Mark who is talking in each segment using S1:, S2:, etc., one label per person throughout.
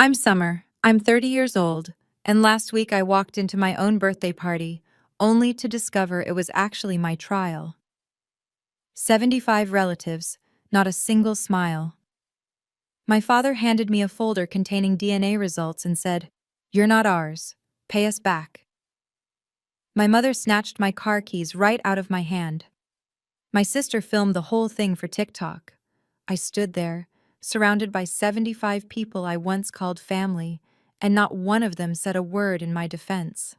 S1: I'm Summer. I'm 30 years old, and last week I walked into my own birthday party, only to discover it was actually my trial. 75 relatives, not a single smile. My father handed me a folder containing DNA results and said, "You're not ours. Pay us back." My mother snatched my car keys right out of my hand. My sister filmed the whole thing for TikTok. I stood there, surrounded by 75 people I once called family, and not one of them said a word in my defense.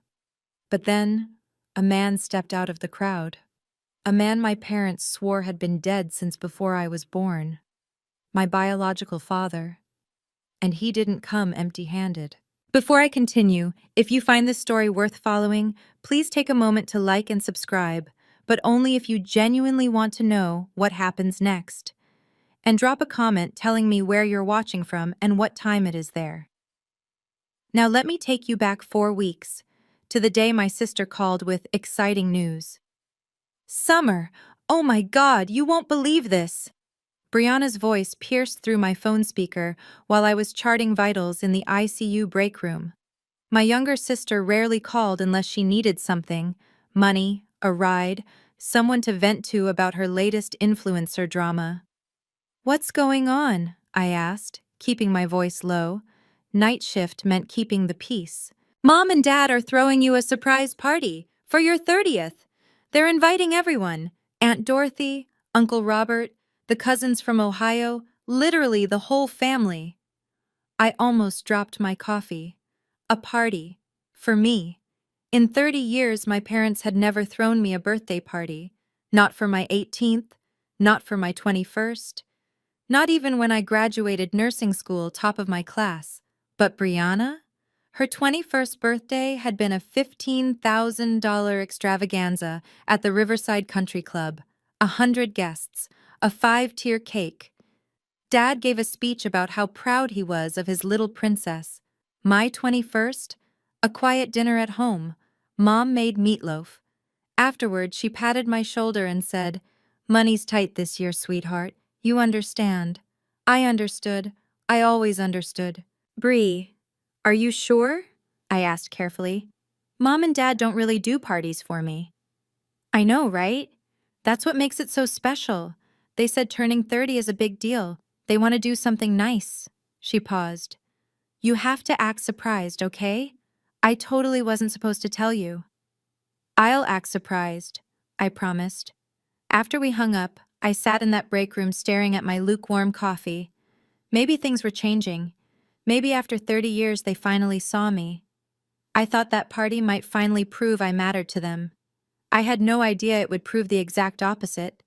S1: But then, a man stepped out of the crowd. A man my parents swore had been dead since before I was born. My biological father. And he didn't come empty-handed. Before I continue, if you find this story worth following, please take a moment to like and subscribe, but only if you genuinely want to know what happens next. And drop a comment telling me where you're watching from and what time it is there. Now let me take you back 4 weeks, to the day my sister called with exciting news. "Summer, oh my God, you won't believe this!" Brianna's voice pierced through my phone speaker while I was charting vitals in the ICU break room. My younger sister rarely called unless she needed something: money, a ride, someone to vent to about her latest influencer drama. "What's going on?" I asked, keeping my voice low. Night shift meant keeping the peace. "Mom and Dad are throwing you a surprise party for your 30th. They're inviting everyone: Aunt Dorothy, Uncle Robert, the cousins from Ohio, literally the whole family." I almost dropped my coffee. A party. For me. In 30 years, my parents had never thrown me a birthday party. Not for my 18th, not for my 21st, not even when I graduated nursing school top of my class. But Brianna? Her 21st birthday had been a $15,000 extravaganza at the Riverside Country Club, 100 guests, a 5-tier cake. Dad gave a speech about how proud he was of his little princess. My 21st? A quiet dinner at home. Mom made meatloaf. Afterward, she patted my shoulder and said, "Money's tight this year, sweetheart. You understand." I understood. I always understood. "Bree, are you sure?" I asked carefully. "Mom and Dad don't really do parties for me." "I know, right? That's what makes it so special. They said turning 30 is a big deal. They want to do something nice." She paused. "You have to act surprised, okay? I totally wasn't supposed to tell you." "I'll act surprised," I promised. After we hung up, I sat in that break room staring at my lukewarm coffee. Maybe things were changing. Maybe after 30 years they finally saw me. I thought that party might finally prove I mattered to them. I had no idea it would prove the exact opposite.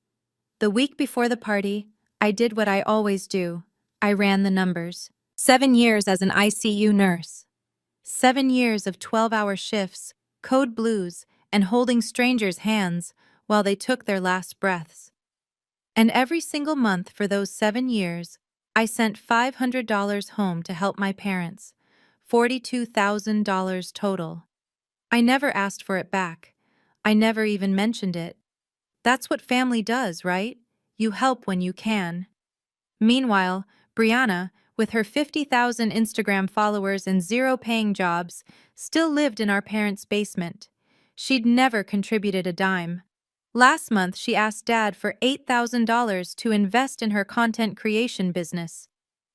S1: The week before the party, I did what I always do. I ran the numbers. 7 years as an ICU nurse. 7 years of 12-hour shifts, code blues, and holding strangers' hands while they took their last breaths. And every single month for those 7 years, I sent $500 home to help my parents. $42,000 total. I never asked for it back. I never even mentioned it. That's what family does, right? You help when you can. Meanwhile, Brianna, with her 50,000 Instagram followers and 0 paying jobs, still lived in our parents' basement. She'd never contributed a dime. Last month, she asked Dad for $8,000 to invest in her content creation business.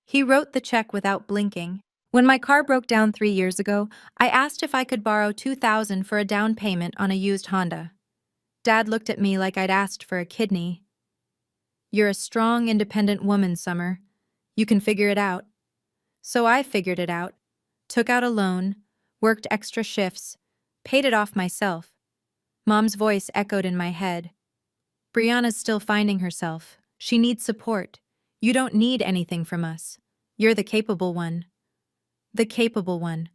S1: He wrote the check without blinking. When my car broke down 3 years ago, I asked if I could borrow $2,000 for a down payment on a used Honda. Dad looked at me like I'd asked for a kidney. "You're a strong, independent woman, Summer. You can figure it out." So I figured it out. Took out a loan, worked extra shifts, paid it off myself. Mom's voice echoed in my head. "Brianna's still finding herself. She needs support. You don't need anything from us. You're the capable one." The capable one.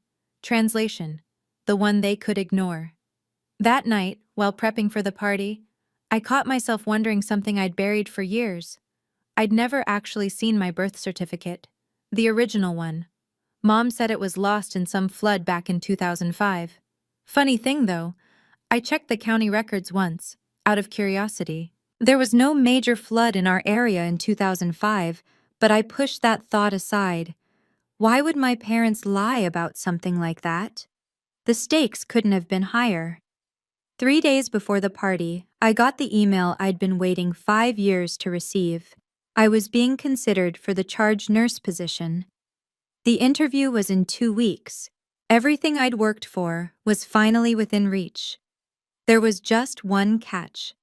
S1: Translation: the one they could ignore. That night, while prepping for the party, I caught myself wondering something I'd buried for years. I'd never actually seen my birth certificate. The original one. Mom said it was lost in some flood back in 2005. Funny thing though, I checked the county records once, out of curiosity. There was no major flood in our area in 2005, but I pushed that thought aside. Why would my parents lie about something like that? The stakes couldn't have been higher. 3 days before the party, I got the email I'd been waiting 5 years to receive. I was being considered for the charge nurse position. The interview was in 2 weeks. Everything I'd worked for was finally within reach. There was just one catch.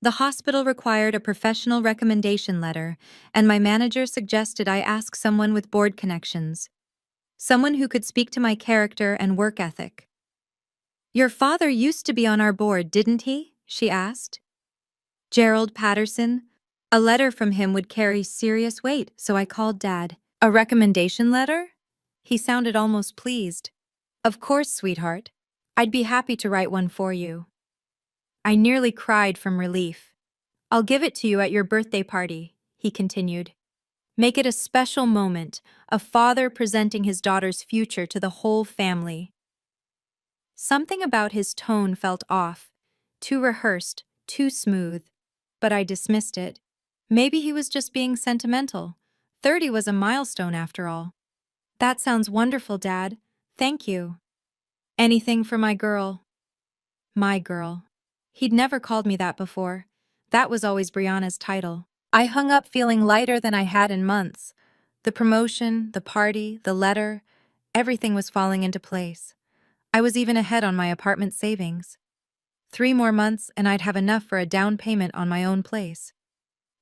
S1: The hospital required a professional recommendation letter, and my manager suggested I ask someone with board connections, someone who could speak to my character and work ethic. "Your father used to be on our board, didn't he?" she asked. "Gerald Patterson." A letter from him would carry serious weight, so I called Dad. "A recommendation letter?" He sounded almost pleased. "Of course, sweetheart. I'd be happy to write one for you." I nearly cried from relief. "I'll give it to you at your birthday party," he continued. "Make it a special moment, a father presenting his daughter's future to the whole family." Something about his tone felt off, too rehearsed, too smooth, but I dismissed it. Maybe he was just being sentimental. 30 was a milestone after all. "That sounds wonderful, Dad. Thank you." "Anything for my girl." My girl. He'd never called me that before. That was always Brianna's title. I hung up feeling lighter than I had in months. The promotion, the party, the letter, everything was falling into place. I was even ahead on my apartment savings. 3 more months and I'd have enough for a down payment on my own place.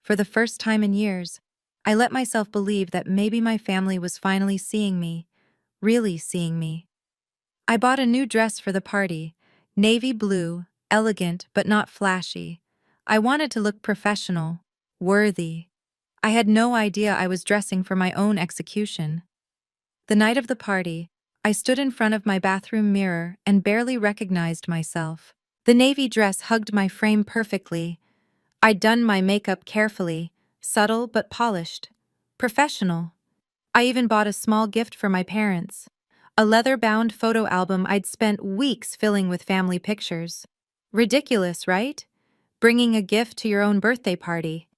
S1: For the first time in years, I let myself believe that maybe my family was finally seeing me, really seeing me. I bought a new dress for the party, navy blue, elegant but not flashy. I wanted to look professional, worthy. I had no idea I was dressing for my own execution. The night of the party, I stood in front of my bathroom mirror and barely recognized myself. The navy dress hugged my frame perfectly. I'd done my makeup carefully, subtle but polished. Professional. I even bought a small gift for my parents. A leather-bound photo album I'd spent weeks filling with family pictures. Ridiculous, right? Bringing a gift to your own birthday party.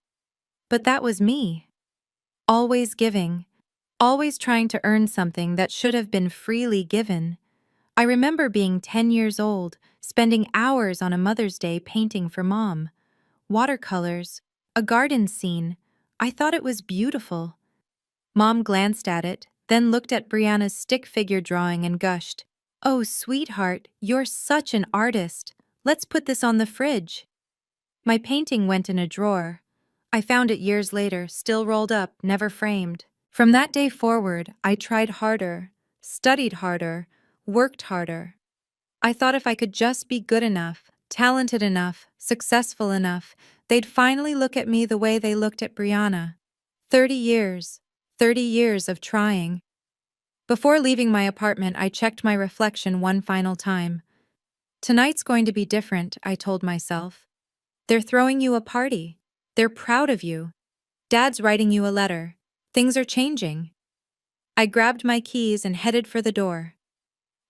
S1: But that was me. Always giving. Always trying to earn something that should have been freely given. I remember being 10 years old, spending hours on a Mother's Day painting for Mom. Watercolors. A garden scene. I thought it was beautiful. Mom glanced at it, then looked at Brianna's stick figure drawing and gushed, "Oh, sweetheart, you're such an artist. Let's put this on the fridge." My painting went in a drawer. I found it years later, still rolled up, never framed. From that day forward, I tried harder, studied harder, worked harder. I thought if I could just be good enough, talented enough, successful enough, they'd finally look at me the way they looked at Brianna. 30 years. 30 years of trying. Before leaving my apartment, I checked my reflection one final time. Tonight's going to be different, I told myself. They're throwing you a party. They're proud of you. Dad's writing you a letter. Things are changing. I grabbed my keys and headed for the door.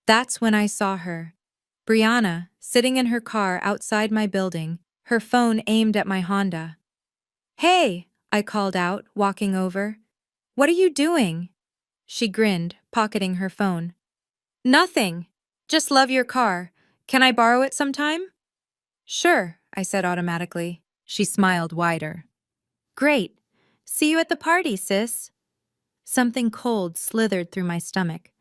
S1: That's when I saw her. Brianna, sitting in her car outside my building, her phone aimed at my Honda. "Hey," I called out, walking over. "What are you doing?" She grinned, pocketing her phone. "Nothing. Just love your car. Can I borrow it sometime?" "Sure," I said automatically. She smiled wider. "Great. See you at the party, sis." Something cold slithered through my stomach,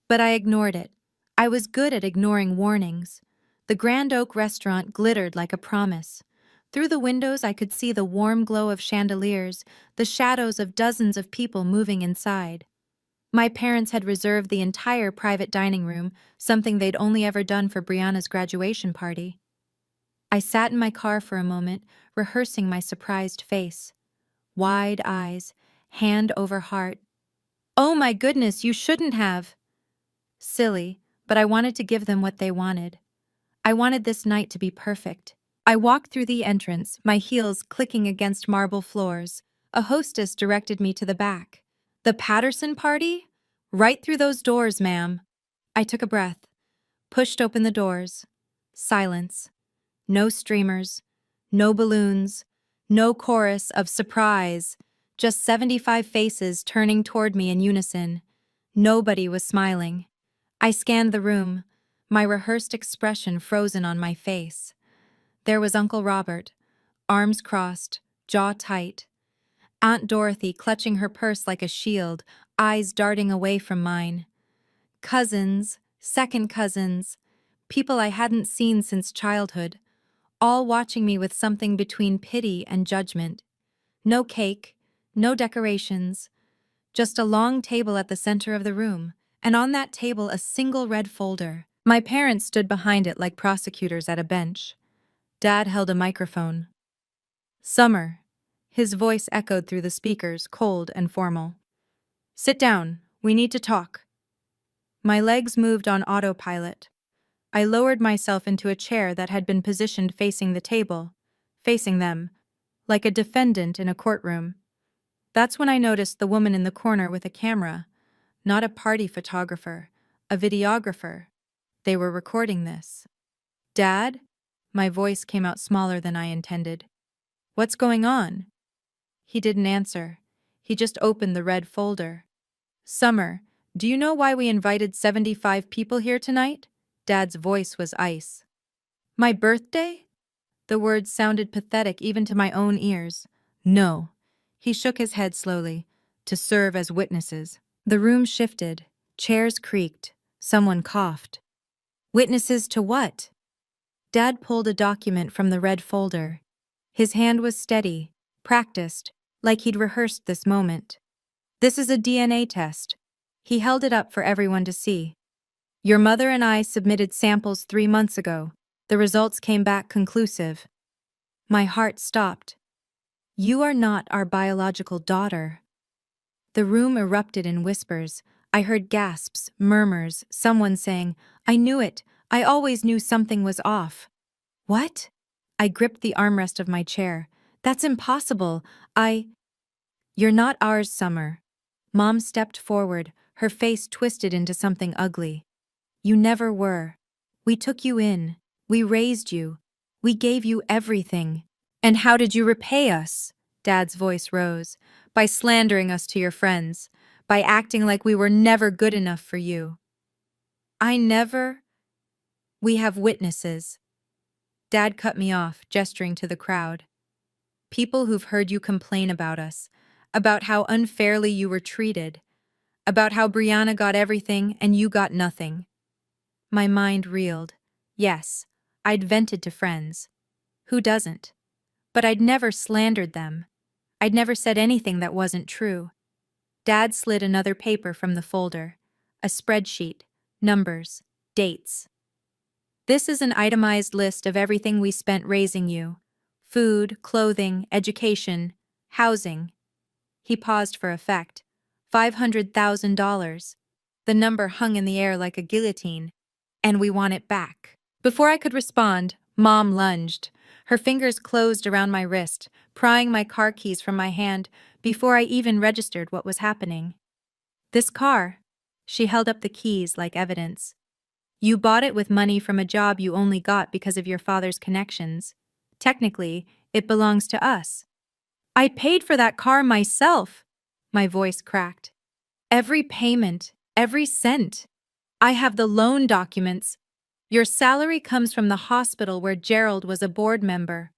S1: but I ignored it. I was good at ignoring warnings. The Grand Oak restaurant glittered like a promise. Through the windows I could see the warm glow of chandeliers, the shadows of dozens of people moving inside. My parents had reserved the entire private dining room, something they'd only ever done for Brianna's graduation party. I sat in my car for a moment, rehearsing my surprised face. Wide eyes, hand over heart. "Oh my goodness, you shouldn't have." Silly, but I wanted to give them what they wanted. I wanted this night to be perfect. I walked through the entrance, my heels clicking against marble floors. A hostess directed me to the back. "The Patterson party? Right through those doors, ma'am." I took a breath, pushed open the doors. Silence. No streamers, no balloons, no chorus of surprise, just 75 faces turning toward me in unison. Nobody was smiling. I scanned the room, my rehearsed expression frozen on my face. There was Uncle Robert, arms crossed, jaw tight. Aunt Dorothy clutching her purse like a shield, eyes darting away from mine. Cousins, second cousins, people I hadn't seen since childhood, all watching me with something between pity and judgment. No cake, no decorations, just a long table at the center of the room, and on that table a single red folder. My parents stood behind it like prosecutors at a bench. Dad held a microphone. "Summer." His voice echoed through the speakers, cold and formal. "Sit down. We need to talk." My legs moved on autopilot. I lowered myself into a chair that had been positioned facing the table, facing them, like a defendant in a courtroom. That's when I noticed the woman in the corner with a camera, not a party photographer, a videographer. They were recording this. "Dad?" My voice came out smaller than I intended. "What's going on?" He didn't answer. He just opened the red folder. "Summer, do you know why we invited 75 people here tonight?" Dad's voice was ice. "My birthday?" The words sounded pathetic even to my own ears. "No." He shook his head slowly. "To serve as witnesses." The room shifted. Chairs creaked. Someone coughed. "Witnesses to what?" Dad pulled a document from the red folder. His hand was steady, practiced, like he'd rehearsed this moment. "This is a DNA test." He held it up for everyone to see. "Your mother and I submitted samples 3 months ago. The results came back conclusive." My heart stopped. "You are not our biological daughter." The room erupted in whispers. I heard gasps, murmurs, someone saying, "I knew it. I always knew something was off." "What?" I gripped the armrest of my chair. "That's impossible. You're not ours, Summer." Mom stepped forward, her face twisted into something ugly. "You never were. We took you in. We raised you. We gave you everything." "And how did you repay us?" Dad's voice rose. "By slandering us to your friends. By acting like we were never good enough for you." "I never—" "We have witnesses." Dad cut me off, gesturing to the crowd. "People who've heard you complain about us, about how unfairly you were treated, about how Brianna got everything and you got nothing." My mind reeled. Yes, I'd vented to friends. Who doesn't? But I'd never slandered them. I'd never said anything that wasn't true. Dad slid another paper from the folder. A spreadsheet, numbers, dates. "This is an itemized list of everything we spent raising you. Food, clothing, education, housing." He paused for effect. $500,000. The number hung in the air like a guillotine. "And we want it back." Before I could respond, Mom lunged. Her fingers closed around my wrist, prying my car keys from my hand before I even registered what was happening. "This car." She held up the keys like evidence. "You bought it with money from a job you only got because of your father's connections. Technically, it belongs to us." "I paid for that car myself." My voice cracked. "Every payment, every cent. I have the loan documents. Your salary comes from the hospital where Gerald was a board member."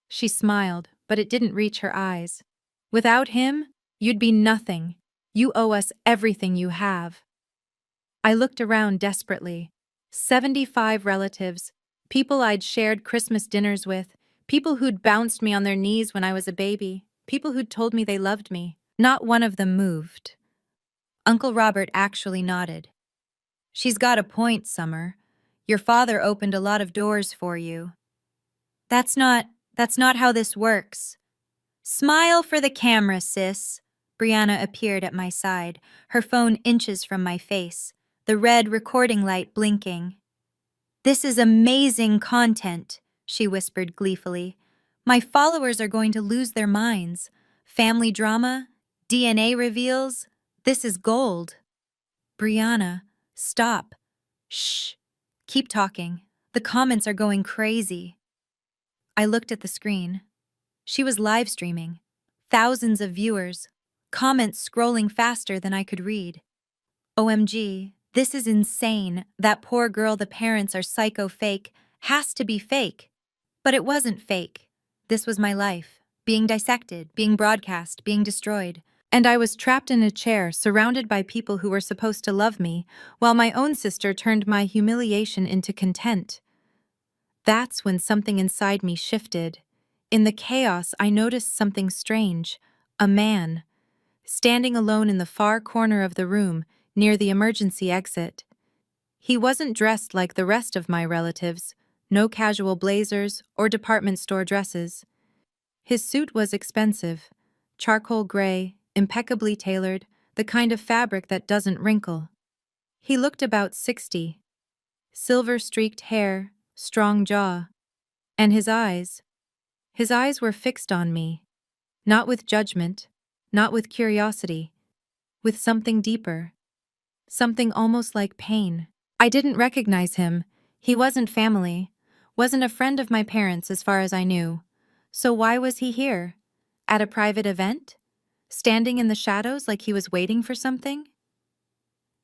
S1: She smiled, but it didn't reach her eyes. "Without him, you'd be nothing. You owe us everything you have." I looked around desperately. 75 relatives, people I'd shared Christmas dinners with, people who'd bounced me on their knees when I was a baby, people who'd told me they loved me. Not one of them moved. Uncle Robert actually nodded. "She's got a point, Summer. Your father opened a lot of doors for you." That's not how this works." "Smile for the camera, sis." Brianna appeared at my side, her phone inches from my face, the red recording light blinking. "This is amazing content," she whispered gleefully. "My followers are going to lose their minds. Family drama, DNA reveals. This is gold." "Brianna, stop." "Shh. Keep talking. The comments are going crazy." I looked at the screen. She was live streaming. Thousands of viewers. Comments scrolling faster than I could read. OMG, this is insane. That poor girl, the parents are psycho fake. Has to be fake. But it wasn't fake. This was my life, being dissected, being broadcast, being destroyed. And I was trapped in a chair, surrounded by people who were supposed to love me, while my own sister turned my humiliation into content. That's when something inside me shifted. In the chaos, I noticed something strange. A man, standing alone in the far corner of the room, near the emergency exit. He wasn't dressed like the rest of my relatives, no casual blazers or department store dresses. His suit was expensive, charcoal gray, impeccably tailored, the kind of fabric that doesn't wrinkle. He looked about 60. Silver-streaked hair, strong jaw. And his eyes were fixed on me. Not with judgment, not with curiosity, with something deeper. Something almost like pain. I didn't recognize him. He wasn't family, wasn't a friend of my parents as far as I knew. So why was he here? At a private event? Standing in the shadows like he was waiting for something?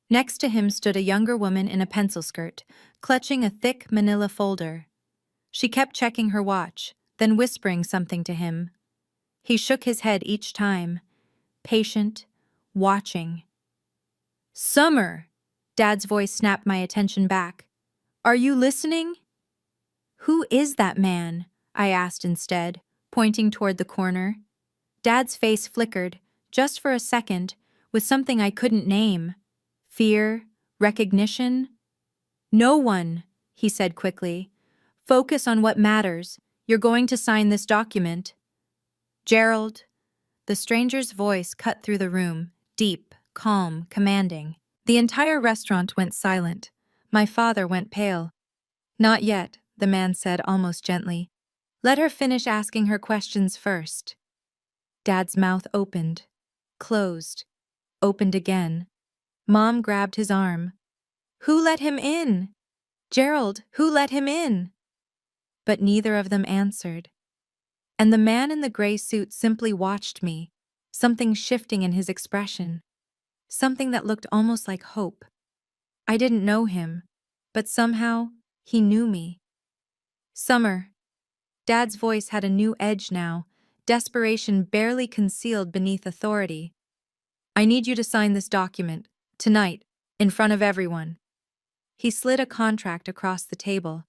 S1: Next to him stood a younger woman in a pencil skirt, clutching a thick manila folder. She kept checking her watch, then whispering something to him. He shook his head each time, patient, watching. "Summer!" Dad's voice snapped my attention back. "Are you listening?" "Who is that man?" I asked instead, pointing toward the corner. Dad's face flickered, just for a second, with something I couldn't name. Fear, recognition. "No one," he said quickly. "Focus on what matters. You're going to sign this document." "Gerald." The stranger's voice cut through the room, deep, calm, commanding. The entire restaurant went silent. My father went pale. "Not yet," the man said almost gently. "Let her finish asking her questions first." Dad's mouth opened, closed, opened again. Mom grabbed his arm. "Who let him in? Gerald, who let him in?" But neither of them answered. And the man in the gray suit simply watched me, something shifting in his expression. Something that looked almost like hope. I didn't know him, but somehow he knew me. "Summer." Dad's voice had a new edge now, desperation barely concealed beneath authority. "I need you to sign this document, tonight, in front of everyone." He slid a contract across the table.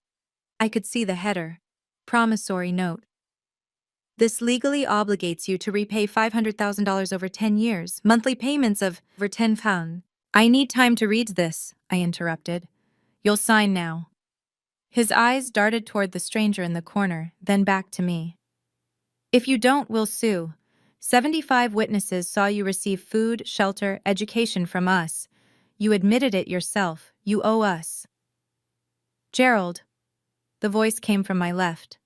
S1: I could see the header, promissory note. "This legally obligates you to repay $500,000 over 10 years, monthly payments of over £10. "I need time to read this," I interrupted. "You'll sign now." His eyes darted toward the stranger in the corner, then back to me. "If you don't, we'll sue. 75 witnesses saw you receive food, shelter, education from us. You admitted it yourself. You owe us." "Gerald." The voice came from my left.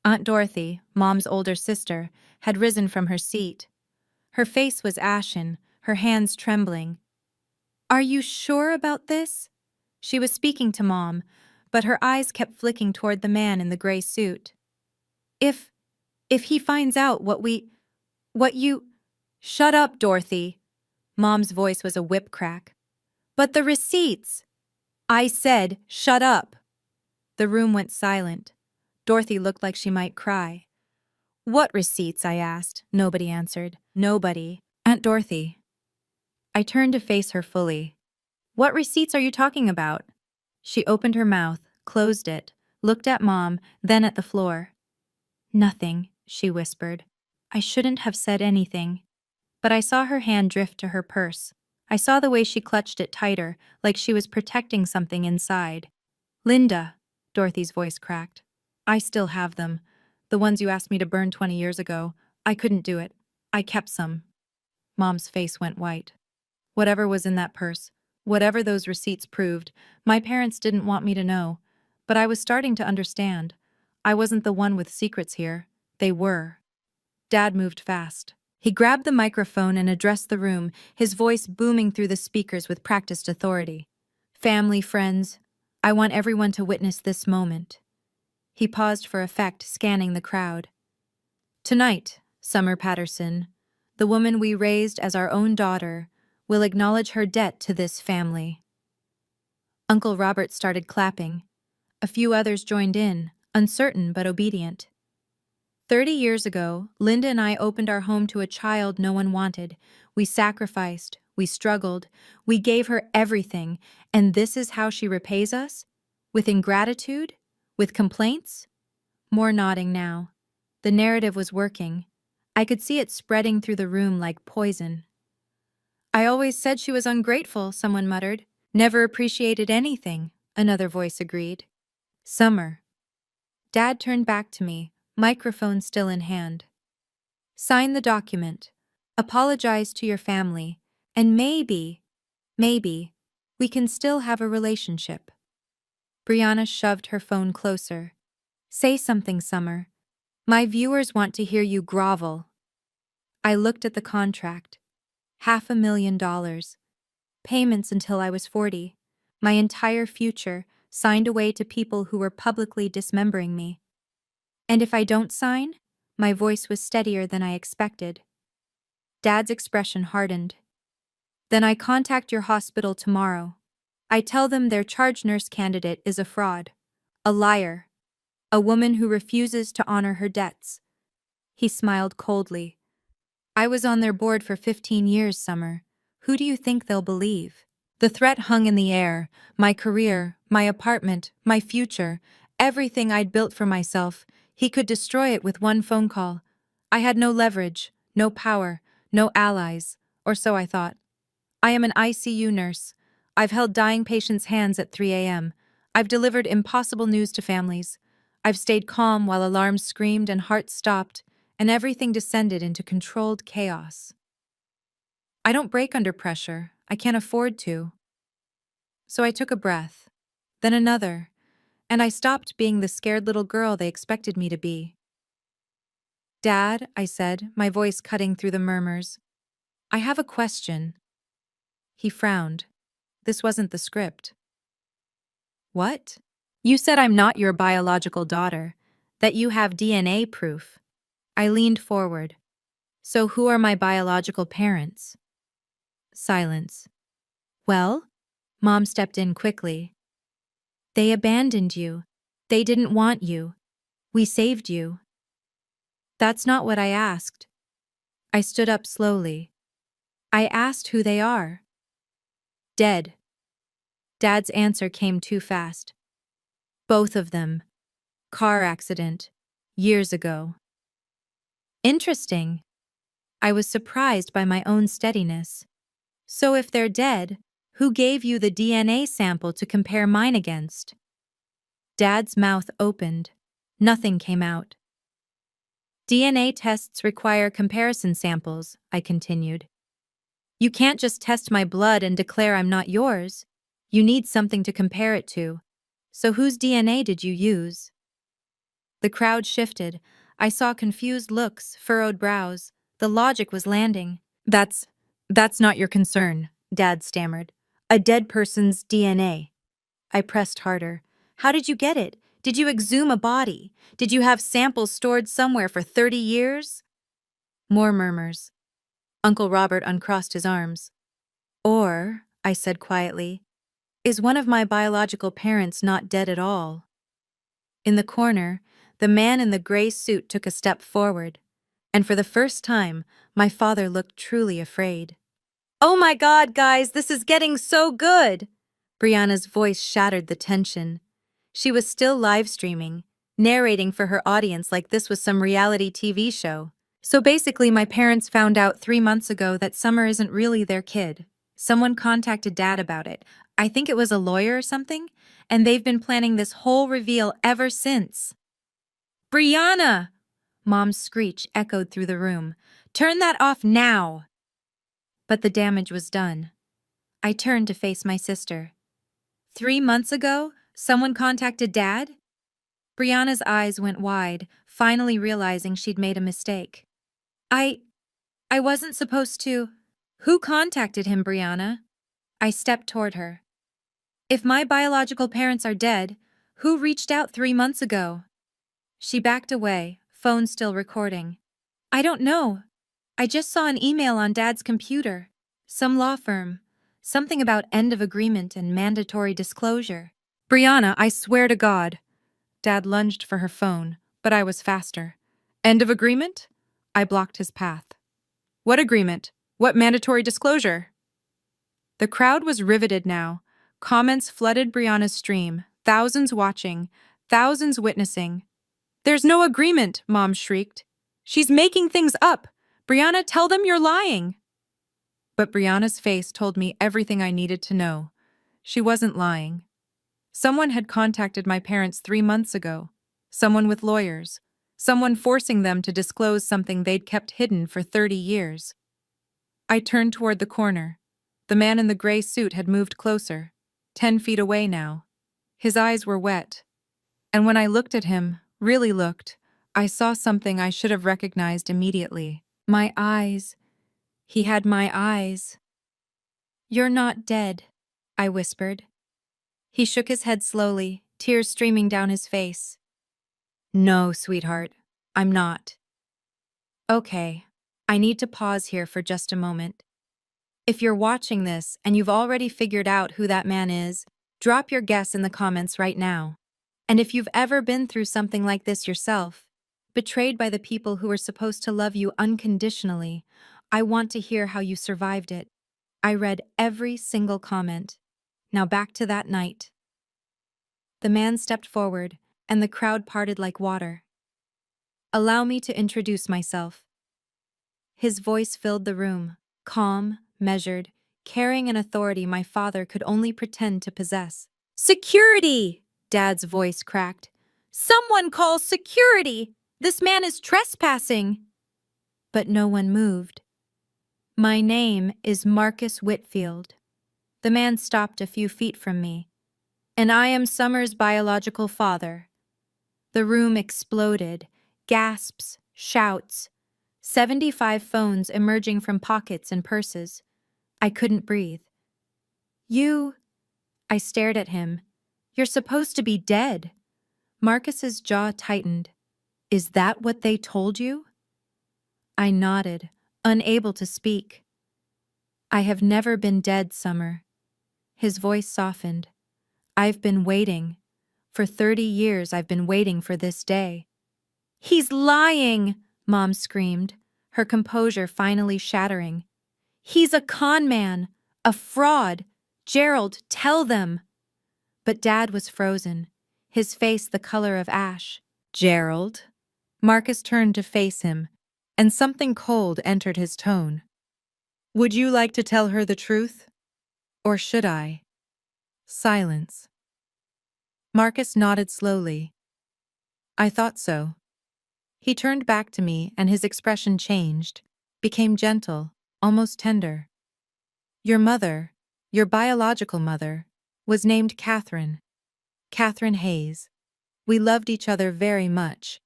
S1: Aunt Dorothy, Mom's older sister, had risen from her seat. Her face was ashen, her hands trembling. "Are you sure about this?" She was speaking to Mom, but her eyes kept flicking toward the man in the gray suit. If he finds out what you... "Shut up, Dorothy." Mom's voice was a whip crack. "But the receipts." "I said, shut up." The room went silent. Dorothy looked like she might cry. "What receipts?" I asked. Nobody answered. Nobody. Aunt Dorothy. I turned to face her fully. "What receipts are you talking about?" She opened her mouth, closed it, looked at Mom, then at the floor. "Nothing," she whispered. I shouldn't have said anything. But I saw her hand drift to her purse. I saw the way she clutched it tighter, like she was protecting something inside. "Linda," Dorothy's voice cracked. "I still have them. The ones you asked me to burn 20 years ago. I couldn't do it. I kept some." Mom's face went white. Whatever was in that purse, whatever those receipts proved, my parents didn't want me to know. But I was starting to understand. I wasn't the one with secrets here. They were. Dad moved fast. He grabbed the microphone and addressed the room, his voice booming through the speakers with practiced authority. "Family, friends, I want everyone to witness this moment." He paused for effect, scanning the crowd. "Tonight, Summer Patterson, the woman we raised as our own daughter, will acknowledge her debt to this family." Uncle Robert started clapping. A few others joined in, uncertain but obedient. 30 years ago, Linda and I opened our home to a child no one wanted. We sacrificed, we struggled, we gave her everything, and this is how she repays us? With ingratitude? With complaints? More nodding now. The narrative was working. I could see it spreading through the room like poison. "I always said she was ungrateful," someone muttered. "Never appreciated anything," another voice agreed. "Summer." Dad turned back to me, microphone still in hand. "Sign the document. Apologize to your family. And maybe, we can still have a relationship." Brianna shoved her phone closer. "Say something, Summer. My viewers want to hear you grovel." I looked at the contract. $500,000. Payments until I was 40. My entire future signed away to people who were publicly dismembering me. "And if I don't sign?" My voice was steadier than I expected. Dad's expression hardened. "Then I contact your hospital tomorrow. I tell them their charge nurse candidate is a fraud. A liar. A woman who refuses to honor her debts." He smiled coldly. "I was on their board for 15 years, Summer. Who do you think they'll believe?" The threat hung in the air. My career, my apartment, my future, everything I'd built for myself. He could destroy it with one phone call. I had no leverage, no power, no allies, or so I thought. I am an ICU nurse. I've held dying patients' hands at 3 a.m. I've delivered impossible news to families. I've stayed calm while alarms screamed and hearts stopped, and everything descended into controlled chaos. I don't break under pressure. I can't afford to. So I took a breath, then another, and I stopped being the scared little girl they expected me to be. "Dad," I said, my voice cutting through the murmurs, "I have a question." He frowned. This wasn't the script. "What?" "You said I'm not your biological daughter, that you have DNA proof." I leaned forward. "So who are my biological parents?" Silence. "Well?" Mom stepped in quickly. "They abandoned you. They didn't want you. We saved you." "That's not what I asked." I stood up slowly. "I asked who they are." "Dead." Dad's answer came too fast. "Both of them. Car accident. Years ago." "Interesting." I was surprised by my own steadiness. "So if they're dead, who gave you the DNA sample to compare mine against?" Dad's mouth opened. Nothing came out. "DNA tests require comparison samples," I continued. "You can't just test my blood and declare I'm not yours. You need something to compare it to. So whose DNA did you use?" The crowd shifted. I saw confused looks, furrowed brows. The logic was landing. That's not your concern," Dad stammered. "A dead person's DNA." I pressed harder. "How did you get it? Did you exhume a body? Did you have samples stored somewhere for 30 years? More murmurs. Uncle Robert uncrossed his arms. "Or," I said quietly, "is one of my biological parents not dead at all?" In the corner, the man in the gray suit took a step forward, and for the first time, my father looked truly afraid. "Oh my God, guys, this is getting so good!" Brianna's voice shattered the tension. She was still live streaming, narrating for her audience like this was some reality TV show. "So basically, my parents found out 3 months ago that Summer isn't really their kid. Someone contacted Dad about it. I think it was a lawyer or something, and they've been planning this whole reveal ever since." "Brianna!" Mom's screech echoed through the room. "Turn that off now!" But the damage was done. I turned to face my sister. 3 months ago, someone contacted Dad? Brianna's eyes went wide, finally realizing she'd made a mistake. I wasn't supposed to. Who contacted him, Brianna?" I stepped toward her. "If my biological parents are dead, who reached out 3 months ago?" She backed away, phone still recording. "I don't know. I just saw an email on Dad's computer. Some law firm. Something about end of agreement and mandatory disclosure. Brianna, I swear to God. Dad lunged for her phone, but I was faster. End of agreement? I blocked his path. What agreement? What mandatory disclosure? The crowd was riveted now. Comments flooded Brianna's stream, thousands watching, thousands witnessing. There's no agreement, Mom shrieked. She's making things up. Brianna, tell them you're lying. But Brianna's face told me everything I needed to know. She wasn't lying. Someone had contacted my parents 3 months ago. Someone with lawyers. Someone forcing them to disclose something they'd kept hidden for 30 years. I turned toward the corner. The man in the gray suit had moved closer, 10 feet away now. His eyes were wet. And when I looked at him, really looked, I saw something I should have recognized immediately. My eyes. He had my eyes. You're not dead, I whispered. He shook his head slowly, tears streaming down his face. No, sweetheart, I'm not. Okay, I need to pause here for just a moment. If you're watching this and you've already figured out who that man is, drop your guess in the comments right now. And if you've ever been through something like this yourself, betrayed by the people who were supposed to love you unconditionally, I want to hear how you survived it. I read every single comment. Now back to that night. The man stepped forward, and the crowd parted like water. Allow me to introduce myself. His voice filled the room, calm, measured, carrying an authority my father could only pretend to possess. Security! Dad's voice cracked. Someone call security! This man is trespassing! But no one moved. My name is Marcus Whitfield. The man stopped a few feet from me. And I am Summer's biological father. The room exploded, gasps, shouts, 75 phones emerging from pockets and purses. I couldn't breathe. You... I stared at him. You're supposed to be dead. Marcus's jaw tightened. Is that what they told you? I nodded, unable to speak. I have never been dead, Summer. His voice softened. I've been waiting. For 30 years I've been waiting for this day. He's lying, Mom screamed, her composure finally shattering. He's a con man, a fraud. Gerald, tell them. But Dad was frozen, his face the color of ash. Gerald? Marcus turned to face him, and something cold entered his tone. Would you like to tell her the truth? Or should I? Silence. Marcus nodded slowly. I thought so. He turned back to me and his expression changed, became gentle, almost tender. Your mother, your biological mother, was named Catherine. Catherine Hayes. We loved each other very much.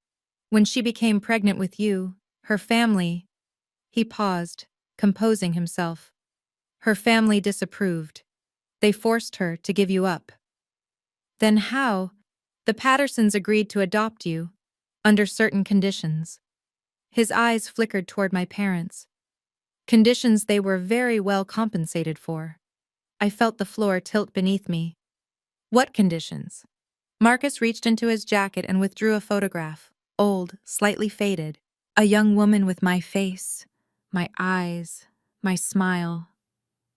S1: When she became pregnant with you, her family... He paused, composing himself. Her family disapproved. They forced her to give you up. Then how? The Pattersons agreed to adopt you, under certain conditions. His eyes flickered toward my parents. Conditions they were very well compensated for. I felt the floor tilt beneath me. What conditions? Marcus reached into his jacket and withdrew a photograph, old, slightly faded. A young woman with my face, my eyes, my smile.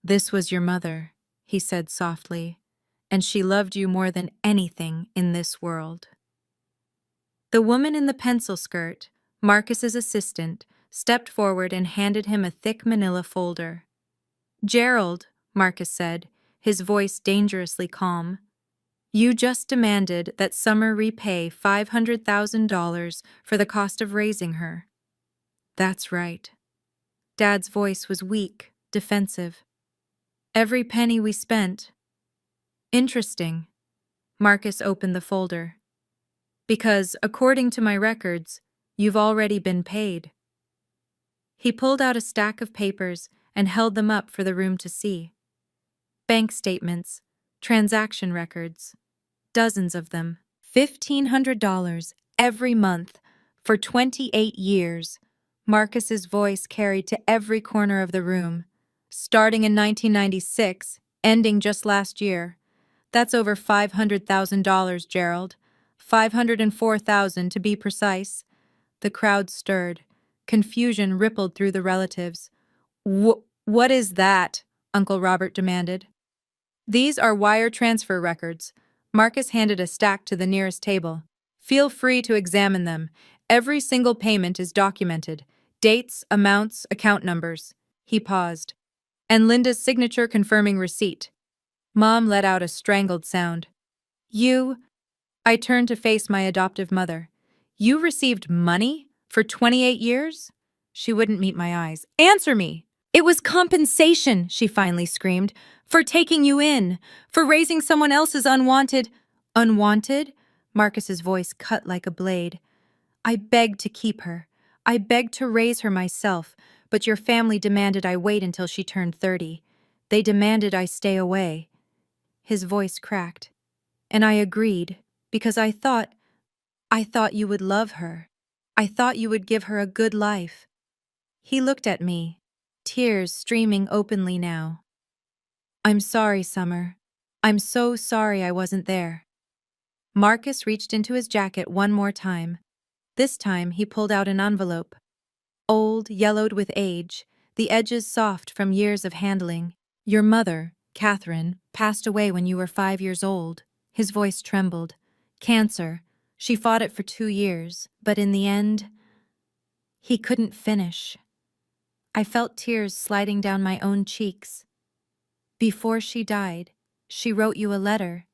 S1: This was your mother, he said softly, and she loved you more than anything in this world. The woman in the pencil skirt, Marcus's assistant, stepped forward and handed him a thick manila folder. Gerald, Marcus said, his voice dangerously calm. You just demanded that Summer repay $500,000 for the cost of raising her. That's right. Dad's voice was weak, defensive. Every penny we spent. Interesting. Marcus opened the folder. Because, according to my records, you've already been paid. He pulled out a stack of papers and held them up for the room to see. Bank statements, transaction records, dozens of them. $1,500 every month for 28 years. Marcus's voice carried to every corner of the room. Starting in 1996, ending just last year. That's over $500,000, Gerald. 504,000 to be precise. The crowd stirred. Confusion rippled through the relatives. What is that? Uncle Robert demanded. These are wire transfer records. Marcus handed a stack to the nearest table. Feel free to examine them. Every single payment is documented. Dates, amounts, account numbers. He paused. And Linda's signature confirming receipt. Mom let out a strangled sound. You? I turned to face my adoptive mother. You received money for 28 years? She wouldn't meet my eyes. Answer me! It was compensation, she finally screamed, for taking you in, for raising someone else's unwanted. Unwanted? Marcus's voice cut like a blade. I begged to keep her. I begged to raise her myself, but your family demanded I wait until she turned 30. They demanded I stay away. His voice cracked. And I agreed, because I thought you would love her. I thought you would give her a good life. He looked at me, tears streaming openly now. I'm sorry, Summer. I'm so sorry I wasn't there. Marcus reached into his jacket one more time. This time he pulled out an envelope. Old, yellowed with age, the edges soft from years of handling. Your mother, Catherine, passed away when you were 5 years old. His voice trembled. Cancer. She fought it for 2 years, but in the end, he couldn't finish. I felt tears sliding down my own cheeks. Before she died, she wrote you a letter.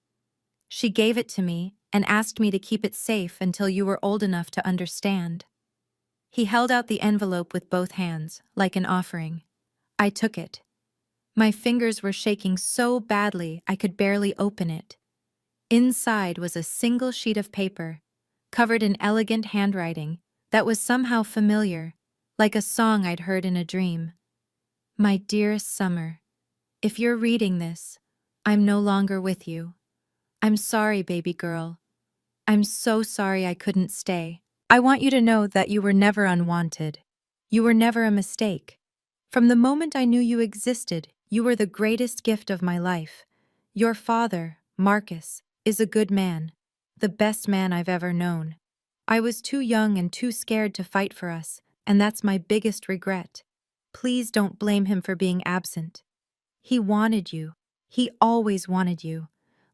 S1: She gave it to me and asked me to keep it safe until you were old enough to understand. He held out the envelope with both hands, like an offering. I took it. My fingers were shaking so badly I could barely open it. Inside was a single sheet of paper, covered in elegant handwriting that was somehow familiar, like a song I'd heard in a dream. My dearest Summer, if you're reading this, I'm no longer with you. I'm sorry, baby girl. I'm so sorry I couldn't stay. I want you to know that you were never unwanted. You were never a mistake. From the moment I knew you existed, you were the greatest gift of my life. Your father, Marcus, is a good man, the best man I've ever known. I was too young and too scared to fight for us, and that's my biggest regret. Please don't blame him for being absent. He wanted you. He always wanted you.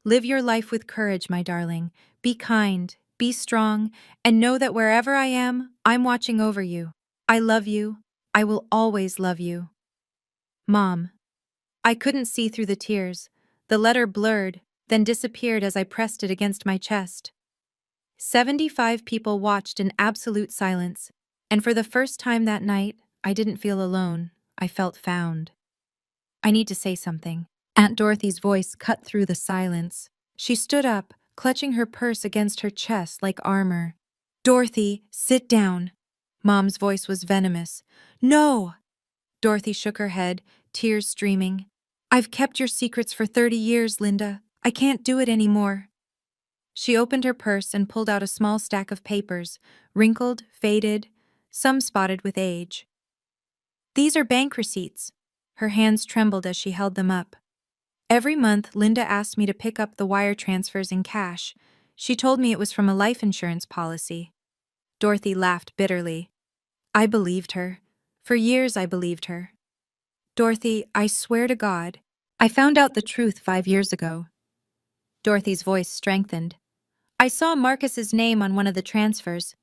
S1: Live your life with courage, my darling. Be kind, be strong, and know that wherever I am, I'm watching over you. I love you. I will always love you. Mom. I couldn't see through the tears. The letter blurred, then disappeared as I pressed it against my chest. 75 people watched in absolute silence, and for the first time that night, I didn't feel alone. I felt found. I need to say something. Aunt Dorothy's voice cut through the silence. She stood up, clutching her purse against her chest like armor. Dorothy, sit down. Mom's voice was venomous. No! Dorothy shook her head, tears streaming. I've kept your secrets for 30 years, Linda. I can't do it anymore. She opened her purse and pulled out a small stack of papers, wrinkled, faded, some spotted with age. These are bank receipts. Her hands trembled as she held them up. Every month, Linda asked me to pick up the wire transfers in cash. She told me it was from a life insurance policy. Dorothy laughed bitterly. I believed her. For years I believed her. Dorothy, I swear to God, I found out the truth 5 years ago. Dorothy's voice strengthened. I saw Marcus's name on one of the transfers.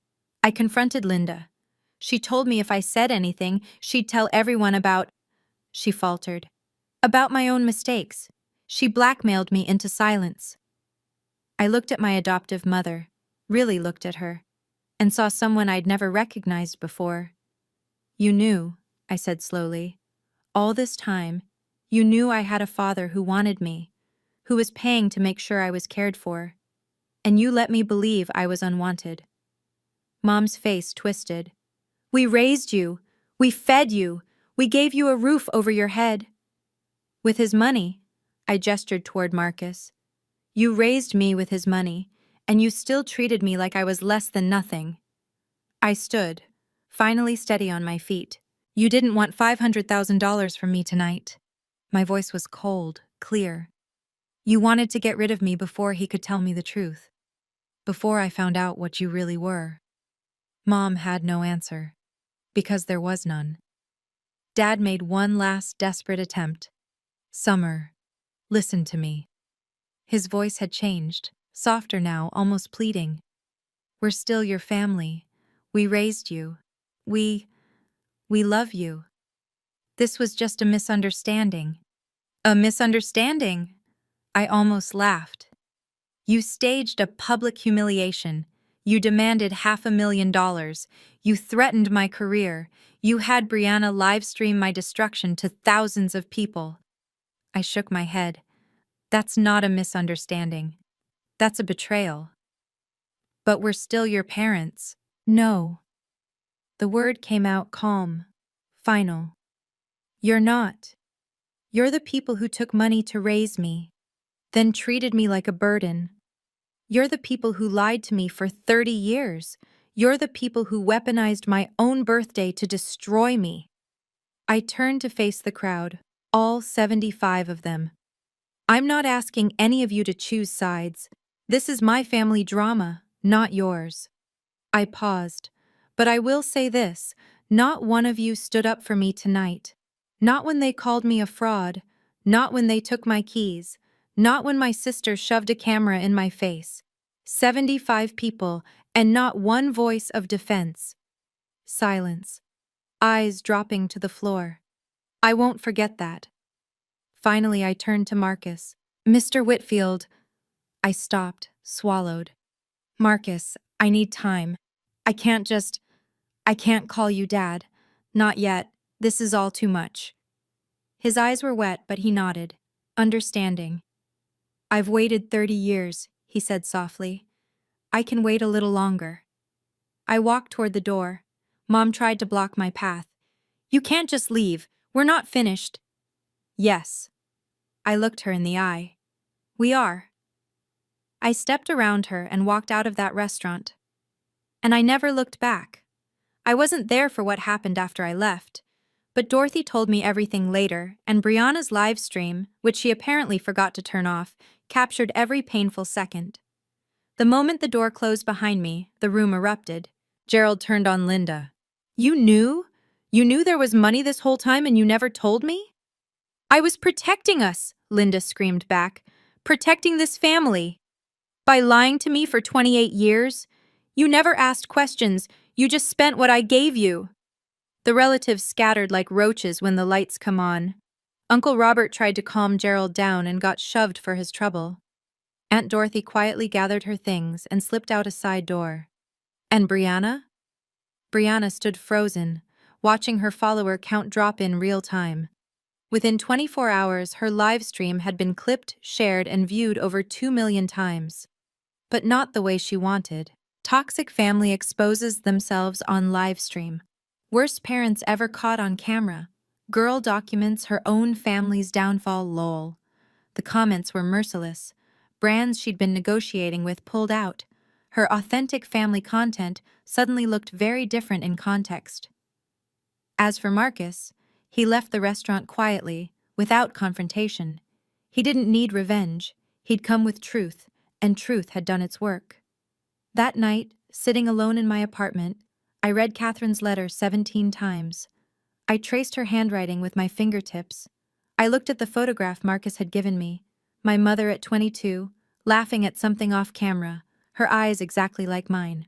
S1: I confronted Linda. She told me if I said anything, she'd tell everyone about... She faltered. About my own mistakes. She blackmailed me into silence. I looked at my adoptive mother, really looked at her, and saw someone I'd never recognized before. You knew, I said slowly. All this time, you knew I had a father who wanted me, who was paying to make sure I was cared for, and you let me believe I was unwanted. Mom's face twisted. We raised you. We fed you. We gave you a roof over your head. With his money, I gestured toward Marcus. You raised me with his money, and you still treated me like I was less than nothing. I stood, finally steady on my feet. You didn't want $500,000 from me tonight. My voice was cold, clear. You wanted to get rid of me before he could tell me the truth. Before I found out what you really were. Mom had no answer. Because there was none. Dad made one last desperate attempt. Summer, listen to me. His voice had changed, softer now, almost pleading. We're still your family. We raised you. We love you. This was just a misunderstanding. A misunderstanding? I almost laughed. You staged a public humiliation. You demanded $500,000. You threatened my career. You had Brianna live-stream my destruction to thousands of people. I shook my head. That's not a misunderstanding. That's a betrayal. But we're still your parents. No. The word came out calm, final. You're not. You're the people who took money to raise me, then treated me like a burden. You're the people who lied to me for 30 years. You're the people who weaponized my own birthday to destroy me. I turned to face the crowd, all 75 of them. I'm not asking any of you to choose sides. This is my family drama, not yours. I paused, but I will say this, not one of you stood up for me tonight. Not when they called me a fraud, not when they took my keys, not when my sister shoved a camera in my face. 75 people, and not one voice of defense. Silence. Eyes dropping to the floor. I won't forget that. Finally, I turned to Marcus. Mr. Whitfield. I stopped, swallowed. Marcus, I need time. I can't call you Dad. Not yet. This is all too much. His eyes were wet, but he nodded, understanding. I've waited 30 years, he said softly. I can wait a little longer. I walked toward the door. Mom tried to block my path. You can't just leave. We're not finished. Yes. I looked her in the eye. We are. I stepped around her and walked out of that restaurant. And I never looked back. I wasn't there for what happened after I left, but Dorothy told me everything later, and Brianna's live stream, which she apparently forgot to turn off, captured every painful second. The moment the door closed behind me, the room erupted. Gerald turned on Linda. You knew? You knew there was money this whole time and you never told me? I was protecting us, Linda screamed back. Protecting this family. By lying to me for 28 years? You never asked questions, you just spent what I gave you. The relatives scattered like roaches when the lights come on. Uncle Robert tried to calm Gerald down and got shoved for his trouble. Aunt Dorothy quietly gathered her things and slipped out a side door. And Brianna? Brianna stood frozen, watching her follower count drop in real time. Within 24 hours, her live stream had been clipped, shared, and viewed over 2 million times. But not the way she wanted. Toxic family exposes themselves on live stream. Worst parents ever caught on camera. Girl documents her own family's downfall, lol. The comments were merciless. Brands she'd been negotiating with pulled out. Her authentic family content suddenly looked very different in context. As for Marcus, he left the restaurant quietly, without confrontation. He didn't need revenge. He'd come with truth, and truth had done its work. That night, sitting alone in my apartment, I read Catherine's letter 17 times. I traced her handwriting with my fingertips. I looked at the photograph Marcus had given me. My mother at 22, laughing at something off camera, her eyes exactly like mine.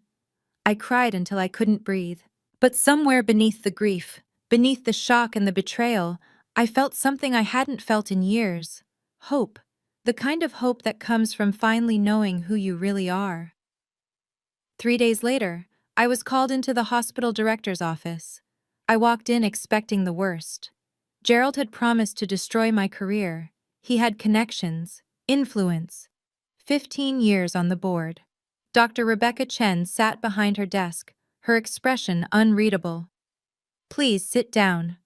S1: I cried until I couldn't breathe. But somewhere beneath the grief, beneath the shock and the betrayal, I felt something I hadn't felt in years. Hope. The kind of hope that comes from finally knowing who you really are. 3 days later, I was called into the hospital director's office. I walked in expecting the worst. Gerald had promised to destroy my career. He had connections, influence. 15 years on the board. Dr. Rebecca Chen sat behind her desk, her expression unreadable. Please sit down.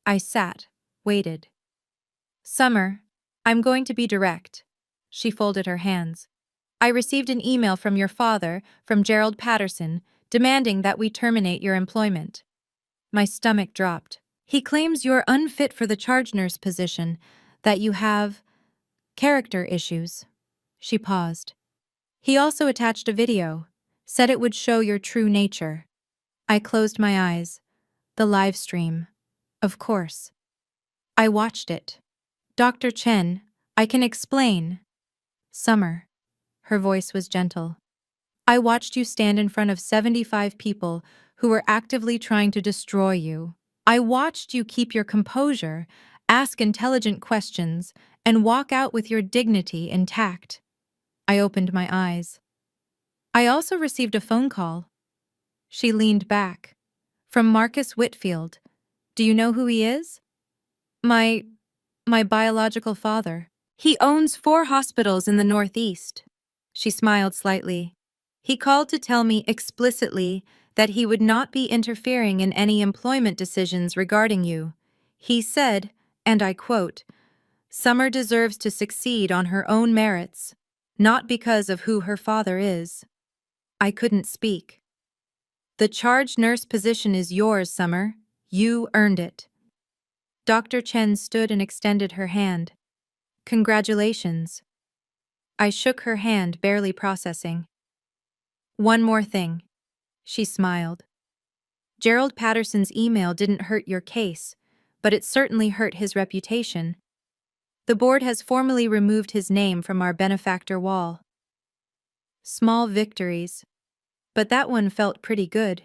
S1: I sat, waited. Summer, I'm going to be direct. She folded her hands. I received an email from your father, from Gerald Patterson, demanding that we terminate your employment. My stomach dropped. He claims you're unfit for the charge nurse position, that you have character issues. She paused. He also attached a video, said it would show your true nature. I closed my eyes. The live stream. Of course. I watched it. Dr. Chen, I can explain. Summer. Her voice was gentle. I watched you stand in front of 75 people who were actively trying to destroy you. I watched you keep your composure, ask intelligent questions, and walk out with your dignity intact. I opened my eyes. I also received a phone call. She leaned back. From Marcus Whitfield. Do you know who he is? My biological father. He owns 4 hospitals in the Northeast. She smiled slightly. He called to tell me explicitly that he would not be interfering in any employment decisions regarding you. He said, and I quote, "Summer deserves to succeed on her own merits, not because of who her father is." I couldn't speak. The charge nurse position is yours, Summer. You earned it. Dr. Chen stood and extended her hand. Congratulations. I shook her hand, barely processing. One more thing. She smiled. Gerald Patterson's email didn't hurt your case, but it certainly hurt his reputation. The board has formally removed his name from our benefactor wall. Small victories. But that one felt pretty good.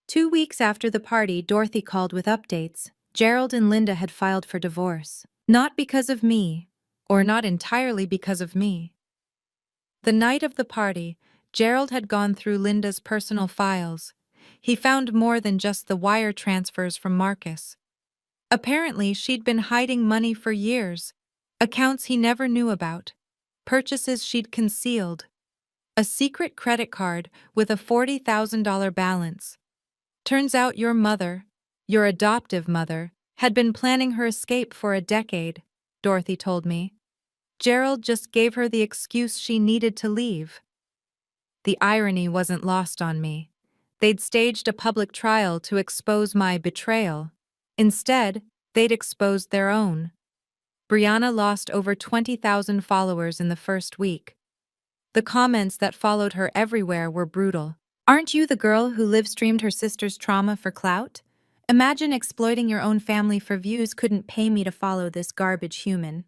S1: 2 weeks after the party, Dorothy called with updates. Gerald and Linda had filed for divorce. Not because of me, or not entirely because of me. The night of the party, Gerald had gone through Linda's personal files. He found more than just the wire transfers from Marcus. Apparently, she'd been hiding money for years, accounts he never knew about, purchases she'd concealed, a secret credit card with a $40,000 balance. Turns out your mother, your adoptive mother, had been planning her escape for a decade, Dorothy told me. Gerald just gave her the excuse she needed to leave. The irony wasn't lost on me. They'd staged a public trial to expose my betrayal. Instead, they'd exposed their own. Brianna lost over 20,000 followers in the first week. The comments that followed her everywhere were brutal. Aren't you the girl who live-streamed her sister's trauma for clout? Imagine exploiting your own family for views. Couldn't pay me to follow this garbage human.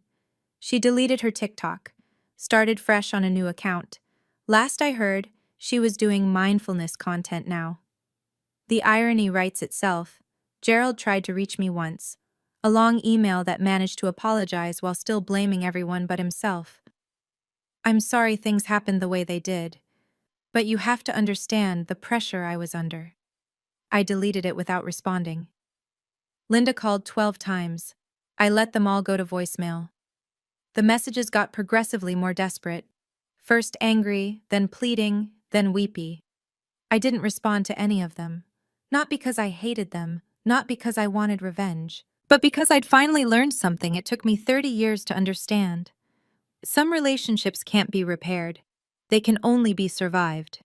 S1: She deleted her TikTok, started fresh on a new account. Last I heard, she was doing mindfulness content now. The irony writes itself. Gerald tried to reach me once. A long email that managed to apologize while still blaming everyone but himself. I'm sorry things happened the way they did. But you have to understand the pressure I was under. I deleted it without responding. Linda called 12 times. I let them all go to voicemail. The messages got progressively more desperate. First angry, then pleading, then weepy. I didn't respond to any of them. Not because I hated them, not because I wanted revenge, but because I'd finally learned something it took me 30 years to understand. Some relationships can't be repaired. They can only be survived.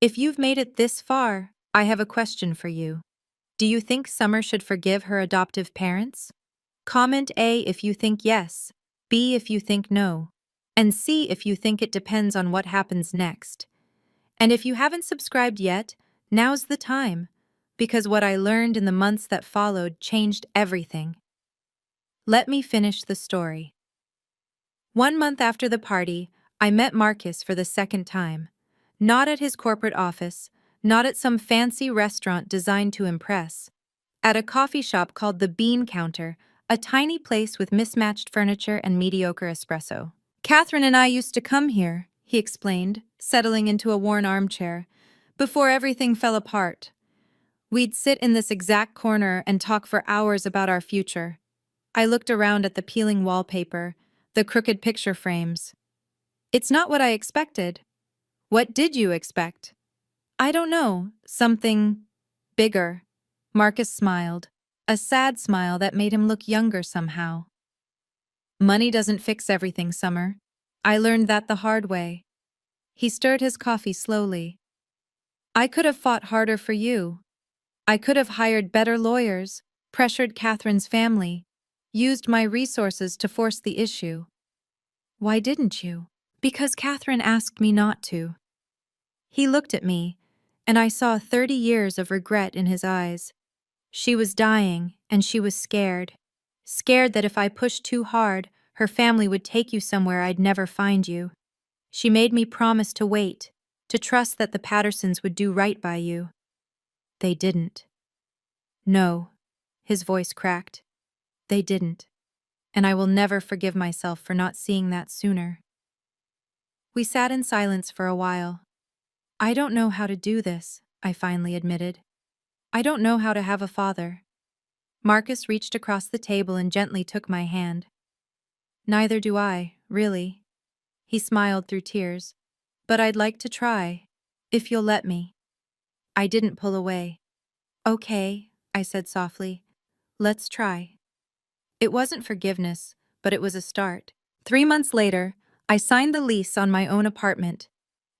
S1: If you've made it this far, I have a question for you. Do you think Summer should forgive her adoptive parents? Comment A if you think yes, B if you think no, and C if you think it depends on what happens next. And if you haven't subscribed yet, now's the time, because what I learned in the months that followed changed everything. Let me finish the story. 1 month after the party, I met Marcus for the second time. Not at his corporate office, not at some fancy restaurant designed to impress. At a coffee shop called the Bean Counter, a tiny place with mismatched furniture and mediocre espresso. Catherine and I used to come here, he explained, settling into a worn armchair, before everything fell apart. We'd sit in this exact corner and talk for hours about our future. I looked around at the peeling wallpaper, the crooked picture frames. It's not what I expected. What did you expect? I don't know, something bigger. Marcus smiled, a sad smile that made him look younger somehow. Money doesn't fix everything, Summer. I learned that the hard way. He stirred his coffee slowly. I could have fought harder for you. I could have hired better lawyers, pressured Catherine's family, used my resources to force the issue. Why didn't you? Because Catherine asked me not to. He looked at me, and I saw 30 years of regret in his eyes. She was dying, and she was scared. Scared that if I pushed too hard, her family would take you somewhere I'd never find you. She made me promise to wait, to trust that the Pattersons would do right by you. They didn't. No, his voice cracked. They didn't. And I will never forgive myself for not seeing that sooner. We sat in silence for a while. I don't know how to do this, I finally admitted. I don't know how to have a father. Marcus reached across the table and gently took my hand. Neither do I, really. He smiled through tears. But I'd like to try, if you'll let me. I didn't pull away. Okay, I said softly. Let's try. It wasn't forgiveness, but it was a start. 3 months later, I signed the lease on my own apartment.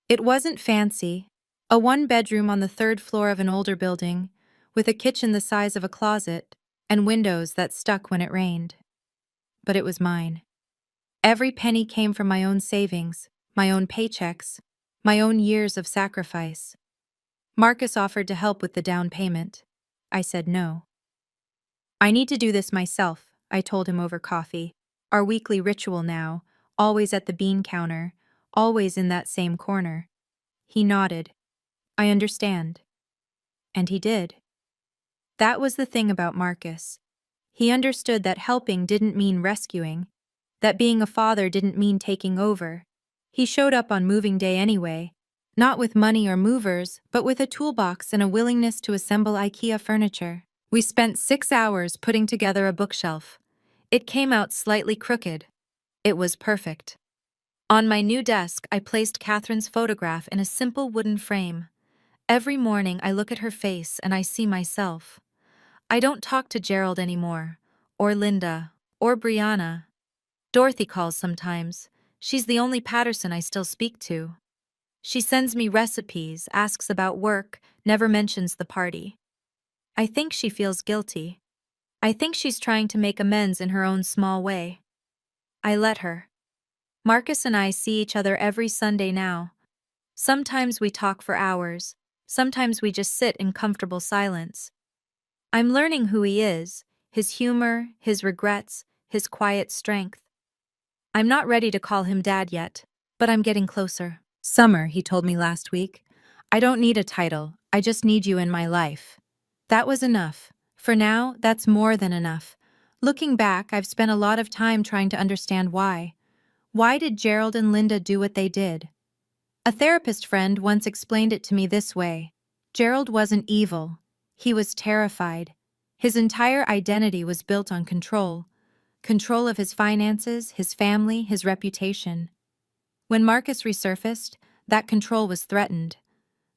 S1: It wasn't fancy, a one-bedroom on the 3rd floor of an older building, with a kitchen the size of a closet, and windows that stuck when it rained. But it was mine. Every penny came from my own savings, my own paychecks, my own years of sacrifice. Marcus offered to help with the down payment. I said no. I need to do this myself, I told him over coffee, our weekly ritual now, always at the bean counter, always in that same corner. He nodded. I understand. And he did. That was the thing about Marcus. He understood that helping didn't mean rescuing, that being a father didn't mean taking over. He showed up on moving day anyway, not with money or movers, but with a toolbox and a willingness to assemble IKEA furniture. We spent 6 hours putting together a bookshelf. It came out slightly crooked. It was perfect. On my new desk, I placed Catherine's photograph in a simple wooden frame. Every morning, I look at her face and I see myself. I don't talk to Gerald anymore, or Linda, or Brianna. Dorothy calls sometimes. She's the only Patterson I still speak to. She sends me recipes, asks about work, never mentions the party. I think she feels guilty. I think she's trying to make amends in her own small way. I let her. Marcus and I see each other every Sunday now. Sometimes we talk for hours. Sometimes we just sit in comfortable silence. I'm learning who he is, his humor, his regrets, his quiet strength. I'm not ready to call him Dad yet, but I'm getting closer. Summer, he told me last week. I don't need a title, I just need you in my life. That was enough. For now, that's more than enough. Looking back, I've spent a lot of time trying to understand why. Why did Gerald and Linda do what they did? A therapist friend once explained it to me this way. Gerald wasn't evil. He was terrified. His entire identity was built on control. Control of his finances, his family, his reputation. When Marcus resurfaced, that control was threatened.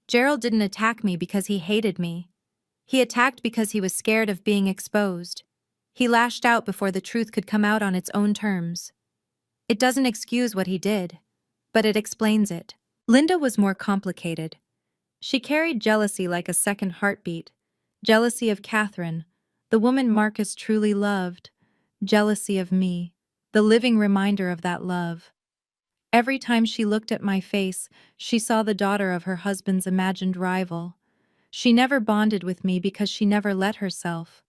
S1: Gerald didn't attack me because he hated me. He attacked because he was scared of being exposed. He lashed out before the truth could come out on its own terms. It doesn't excuse what he did, but it explains it. Linda was more complicated. She carried jealousy like a second heartbeat. Jealousy of Catherine, the woman Marcus truly loved. Jealousy of me, the living reminder of that love. Every time she looked at my face, she saw the daughter of her husband's imagined rival. She never bonded with me because she never let herself.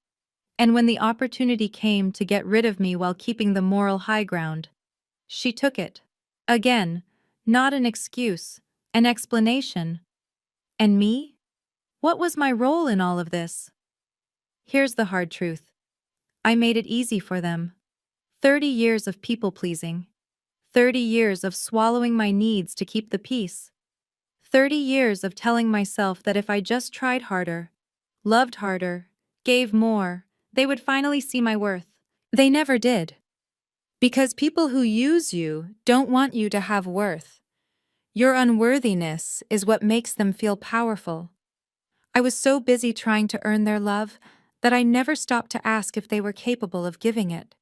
S1: And when the opportunity came to get rid of me while keeping the moral high ground, she took it. Again, not an excuse, an explanation. And me? What was my role in all of this? Here's the hard truth. I made it easy for them. 30 years of people-pleasing. 30 years of swallowing my needs to keep the peace. 30 years of telling myself that if I just tried harder, loved harder, gave more, they would finally see my worth. They never did. Because people who use you don't want you to have worth. Your unworthiness is what makes them feel powerful. I was so busy trying to earn their love that I never stopped to ask if they were capable of giving it.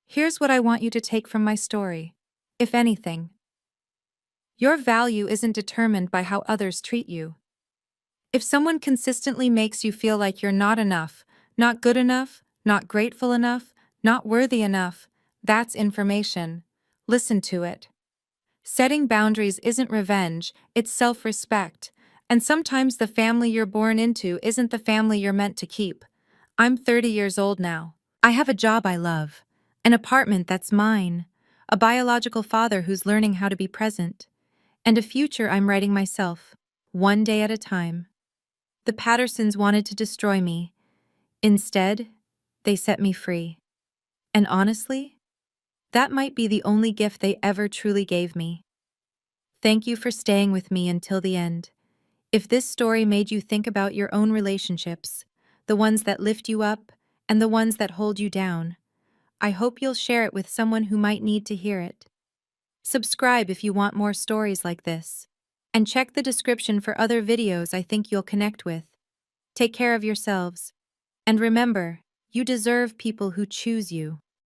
S1: Here's what I want you to take from my story, if anything. Your value isn't determined by how others treat you. If someone consistently makes you feel like you're not enough, not good enough, not grateful enough, not worthy enough, that's information. Listen to it. Setting boundaries isn't revenge, it's self-respect. And sometimes the family you're born into isn't the family you're meant to keep. I'm 30 years old now. I have a job I love, an apartment that's mine, a biological father who's learning how to be present, and a future I'm writing myself, one day at a time. The Pattersons wanted to destroy me. Instead, they set me free. And honestly, that might be the only gift they ever truly gave me. Thank you for staying with me until the end. If this story made you think about your own relationships, the ones that lift you up and the ones that hold you down, I hope you'll share it with someone who might need to hear it. Subscribe if you want more stories like this. And check the description for other videos I think you'll connect with. Take care of yourselves. And remember, you deserve people who choose you.